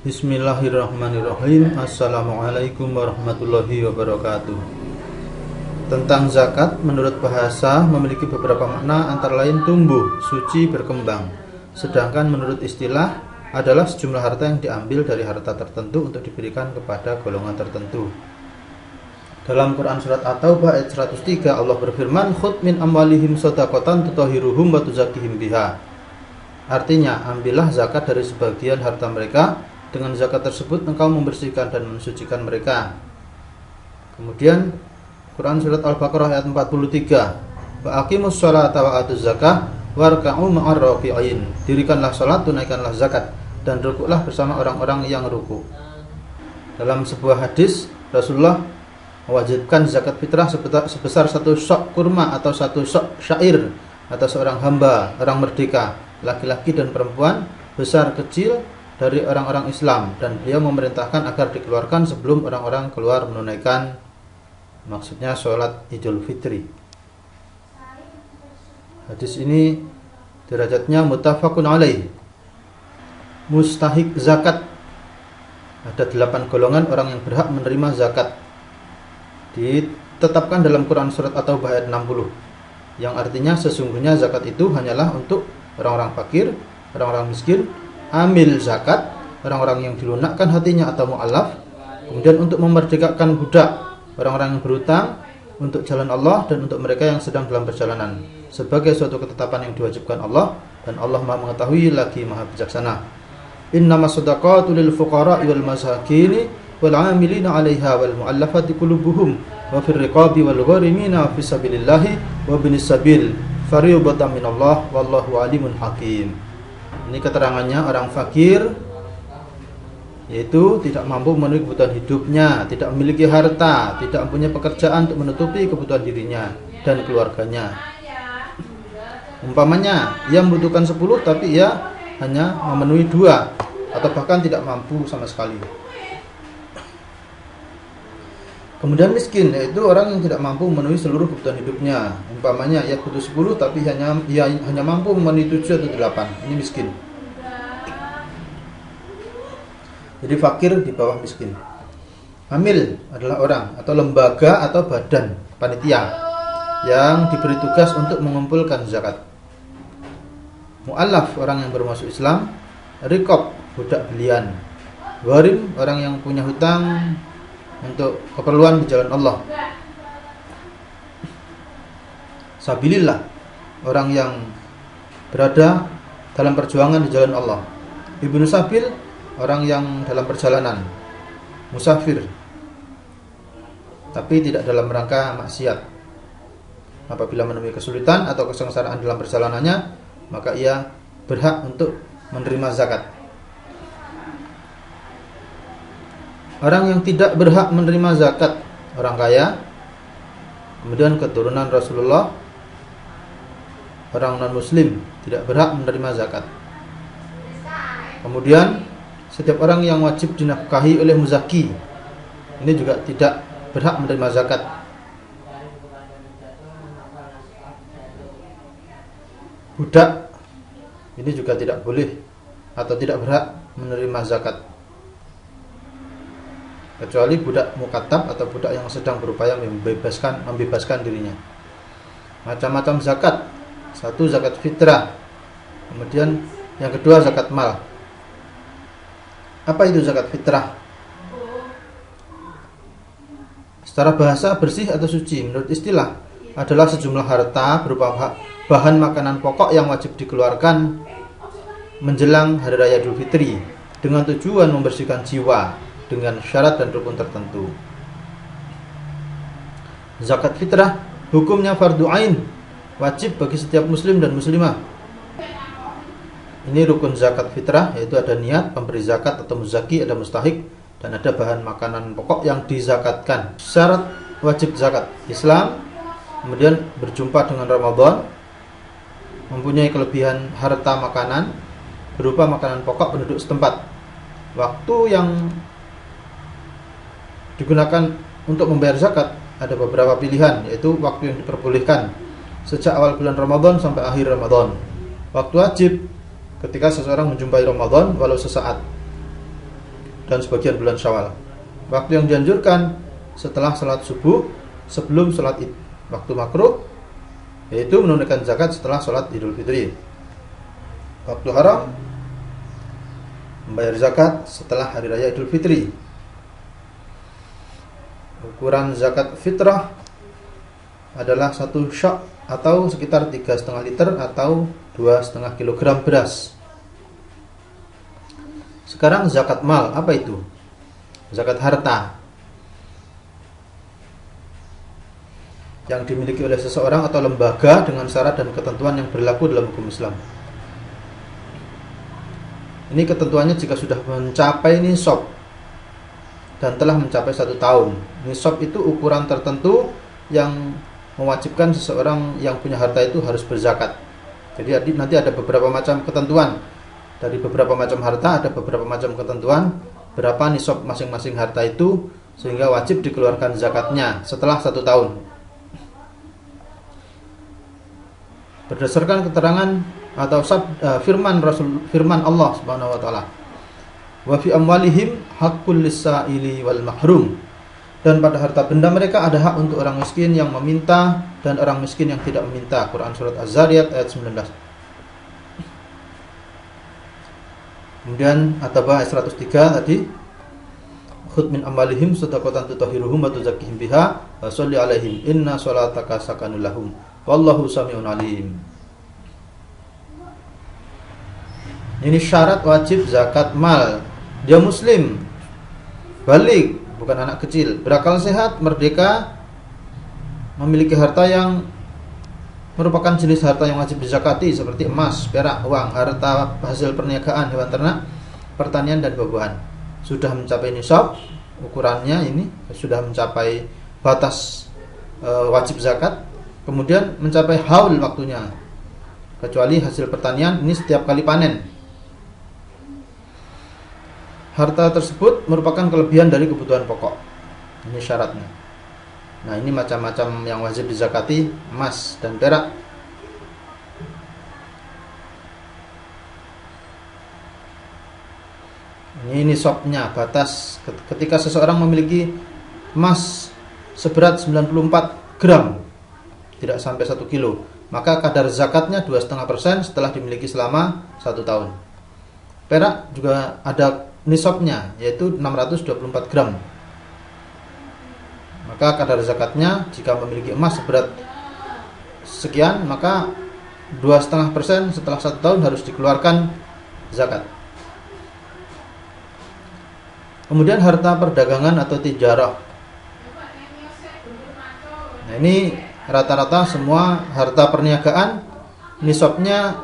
Bismillahirrahmanirrahim. Assalamualaikum warahmatullahi wabarakatuh. Tentang zakat, menurut bahasa memiliki beberapa makna, antara lain tumbuh, suci, berkembang. Sedangkan menurut istilah adalah sejumlah harta yang diambil dari harta tertentu untuk diberikan kepada golongan tertentu. Dalam Quran surat At-Taubah ayat 103, Allah berfirman, "Khudh min amwalihim shadaqatan tutahhiruhum wa tuzakkihim biha." Artinya, ambillah zakat dari sebagian harta mereka. Dengan zakat tersebut engkau membersihkan dan mensucikan mereka. Kemudian Quran surat Al-Baqarah ayat 43, "Wa aqimus sholata wa atuz zakah warka'u ma'ar raki'in." Dirikanlah salat, tunaikanlah zakat, dan rukuklah bersama orang-orang yang ruku. Dalam sebuah hadis, Rasulullah mewajibkan zakat fitrah sebesar satu sok kurma atau satu sok syair atas seorang hamba, orang merdeka, laki-laki dan perempuan, besar kecil, dari orang-orang Islam, dan beliau memerintahkan agar dikeluarkan sebelum orang-orang keluar menunaikan, maksudnya sholat Idul Fitri. Hadis ini derajatnya muttafaqun alaih. Mustahik zakat, ada 8 golongan orang yang berhak menerima zakat, ditetapkan dalam Quran surat At-Taubah ayat 60, yang artinya sesungguhnya zakat itu hanyalah untuk orang-orang fakir, orang-orang miskin, amil zakat, orang-orang yang dilunakkan hatinya atau mu'allaf, kemudian untuk memerdekakan budak, orang-orang yang berhutang, untuk jalan Allah, dan untuk mereka yang sedang dalam perjalanan, sebagai suatu ketetapan yang diwajibkan Allah, dan Allah Maha mengetahui lagi Maha bijaksana. Innamas shadaqatu lil fuqara'i wal masakin wal 'amilina 'alaiha wal mu'allafati qulubuhum wa fir riqabi wal gharimina wa fis sabilillahi wa binis sabil fariidatan minallah wallahu alimun hakim. Ini keterangannya orang fakir, yaitu tidak mampu memenuhi kebutuhan hidupnya, tidak memiliki harta, tidak mempunyai pekerjaan untuk menutupi kebutuhan dirinya dan keluarganya. Umpamanya ia membutuhkan 10 tapi ia hanya memenuhi 2 atau bahkan tidak mampu sama sekali. Kemudian miskin, yaitu orang yang tidak mampu memenuhi seluruh kebutuhan hidupnya. Umpamanya ia butuh 10 tapi ia hanya mampu memenuhi 7 atau 8. Ini miskin. Jadi fakir di bawah miskin. Amil adalah orang atau lembaga atau badan panitia yang diberi tugas untuk mengumpulkan zakat. Mu'allaf, orang yang baru masuk Islam. Riqab, budak belian. Gharim, orang yang punya hutang untuk keperluan di jalan Allah. Sabilillah, orang yang berada dalam perjuangan di jalan Allah. Ibnu Sabil, orang yang dalam perjalanan. Musafir, tapi tidak dalam rangka maksiat. Apabila menemui kesulitan atau kesengsaraan dalam perjalanannya, maka ia berhak untuk menerima zakat. Orang yang tidak berhak menerima zakat, orang kaya, kemudian keturunan Rasulullah, orang non-muslim tidak berhak menerima zakat. Kemudian setiap orang yang wajib dinafkahi oleh muzaki, ini juga tidak berhak menerima zakat. Budak, ini juga tidak boleh atau tidak berhak menerima zakat, kecuali budak mukatab atau budak yang sedang berupaya membebaskan dirinya. Macam-macam zakat. Satu, zakat fitrah. Kemudian yang kedua, zakat mal. Apa itu zakat fitrah? Secara bahasa, bersih atau suci. Menurut istilah, adalah sejumlah harta berupa bahan makanan pokok yang wajib dikeluarkan menjelang hari raya Idul Fitri dengan tujuan membersihkan jiwa dengan syarat dan rukun tertentu. Zakat fitrah hukumnya fardu ain, wajib bagi setiap muslim dan muslimah. Ini rukun zakat fitrah, yaitu ada niat pemberi zakat atau muzaki, ada mustahik, dan ada bahan makanan pokok yang dizakatkan. Syarat wajib zakat: Islam, kemudian berjumpa dengan Ramadan, mempunyai kelebihan harta makanan berupa makanan pokok penduduk setempat. Waktu yang digunakan untuk membayar zakat ada beberapa pilihan, yaitu waktu yang diperbolehkan sejak awal bulan Ramadan sampai akhir Ramadan. Waktu wajib ketika seseorang menjumpai Ramadan walau sesaat. dan sebagian bulan Syawal. Waktu yang dianjurkan setelah salat subuh sebelum salat Id. Waktu makruh yaitu menunaikan zakat setelah salat Idul Fitri. Waktu haram membayar zakat setelah hari raya Idul Fitri. Ukuran zakat fitrah adalah 1 syak atau sekitar 3,5 liter atau 2,5 kg beras. Sekarang zakat mal, apa itu? Zakat harta yang dimiliki oleh seseorang atau lembaga dengan syarat dan ketentuan yang berlaku dalam hukum Islam. Ini ketentuannya jika sudah mencapai nisab dan telah mencapai 1 tahun. Nisab itu ukuran tertentu yang mewajibkan seseorang yang punya harta itu harus berzakat. Jadi nanti ada beberapa macam ketentuan. Dari beberapa macam harta ada beberapa macam ketentuan berapa nisab masing-masing harta itu, sehingga wajib dikeluarkan zakatnya setelah 1 tahun. Berdasarkan keterangan atau firman Allah Subhanahu wa taala, wa fi amwalihim haqqul lis-sa'ili wal mahrum, dan pada harta benda mereka ada hak untuk orang miskin yang meminta dan orang miskin yang tidak meminta. Quran surat Az-Zariyat ayat 19. Kemudian At-Tabah ayat 103 tadi, khudh min amwalihim shadaqatan tutahhiruhum wa tuzakkihim biha wa sholli alaihim inna sholataka sakanul lahum wallahu sami'un alim. Ini syarat wajib zakat mal. Dia muslim, baligh, bukan anak kecil, berakal sehat, merdeka, memiliki harta yang merupakan jenis harta yang wajib dizakati seperti emas, perak, uang, harta hasil perniagaan, hewan ternak, pertanian dan buah-buahan. Sudah mencapai nisab, ukurannya ini sudah mencapai batas wajib zakat, kemudian mencapai haul waktunya, kecuali hasil pertanian ini setiap kali panen. Harta tersebut merupakan kelebihan dari kebutuhan pokok. Ini syaratnya. Nah, ini macam-macam yang wajib dizakati, emas dan perak. Ini nisabnya, batas ketika seseorang memiliki emas seberat 94 gram, tidak sampai 1 kilo, maka kadar zakatnya 2,5% setelah dimiliki selama 1 tahun. Perak juga ada nisabnya, yaitu 624 gram. Maka kadar zakatnya jika memiliki emas seberat sekian, maka 2,5% setelah 1 tahun harus dikeluarkan zakat. Kemudian harta perdagangan atau tijarah. Nah, ini rata-rata semua harta perniagaan nisabnya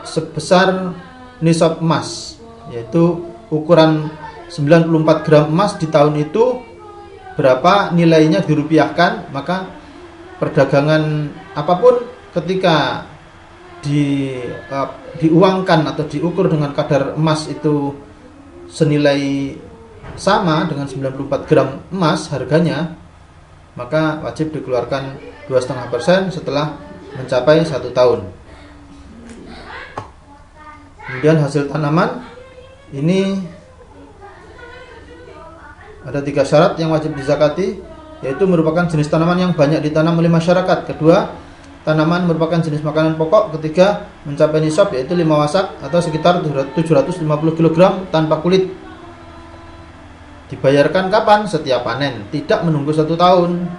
sebesar nisab emas, yaitu ukuran 94 gram emas di tahun itu berapa nilainya dirupiahkan, maka perdagangan apapun ketika diuangkan atau diukur dengan kadar emas itu senilai sama dengan 94 gram emas harganya, maka wajib dikeluarkan 2,5% setelah mencapai 1 tahun. Kemudian hasil tanaman ini ada 3 syarat yang wajib dizakati, yaitu merupakan jenis tanaman yang banyak ditanam oleh masyarakat. Kedua, tanaman merupakan jenis makanan pokok. Ketiga, mencapai nisab yaitu 5 wasak atau sekitar 750 kg tanpa kulit. Dibayarkan kapan? Setiap panen, tidak menunggu 1 tahun.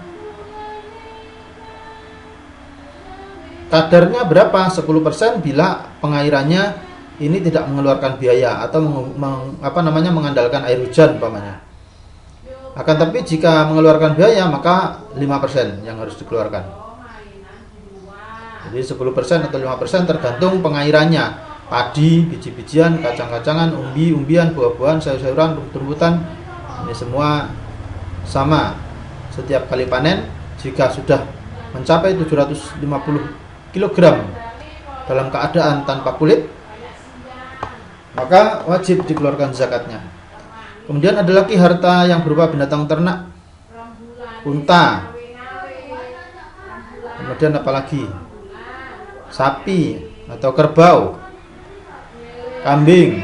Kadarnya berapa? 10% bila pengairannya ini tidak mengeluarkan biaya atau mengandalkan air hujan umpamanya. Akan tapi jika mengeluarkan biaya maka 5% yang harus dikeluarkan. Jadi 10% atau 5% tergantung pengairannya. Padi, biji-bijian, kacang-kacangan, umbi-umbian, buah-buahan, sayur-sayuran, rumput-rumputan, ini semua sama. Setiap kali panen jika sudah mencapai 750 kg dalam keadaan tanpa kulit, maka wajib dikeluarkan zakatnya. Kemudian ada lagi harta yang berupa binatang ternak, unta. Kemudian apalagi sapi atau kerbau, kambing.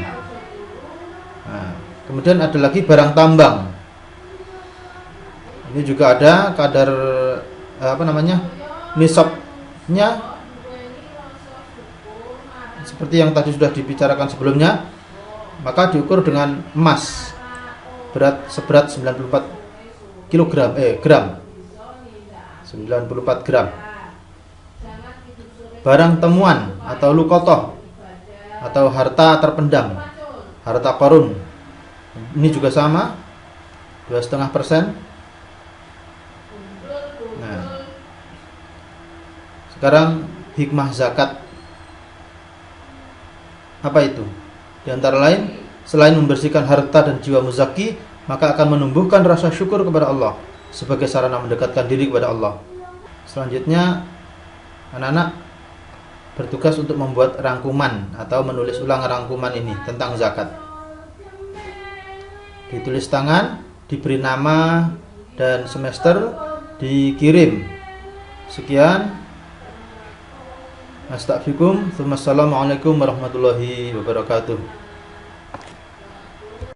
Nah, Kemudian ada lagi barang tambang. Ini juga ada kadar nisabnya seperti yang tadi sudah dibicarakan sebelumnya, maka diukur dengan emas seberat 94 gram. 94 gram. Barang temuan atau lukotoh atau harta terpendam, harta qarun, ini juga sama 2,5%. Nah, sekarang hikmah zakat apa itu? Di antara lain, selain membersihkan harta dan jiwa muzaki, maka akan menumbuhkan rasa syukur kepada Allah sebagai sarana mendekatkan diri kepada Allah. Selanjutnya, anak-anak bertugas untuk membuat rangkuman atau menulis ulang rangkuman ini tentang zakat. Ditulis tangan, diberi nama dan semester, dikirim. Sekian. Astagfirullahaladzim. Assalamualaikum warahmatullahi wabarakatuh.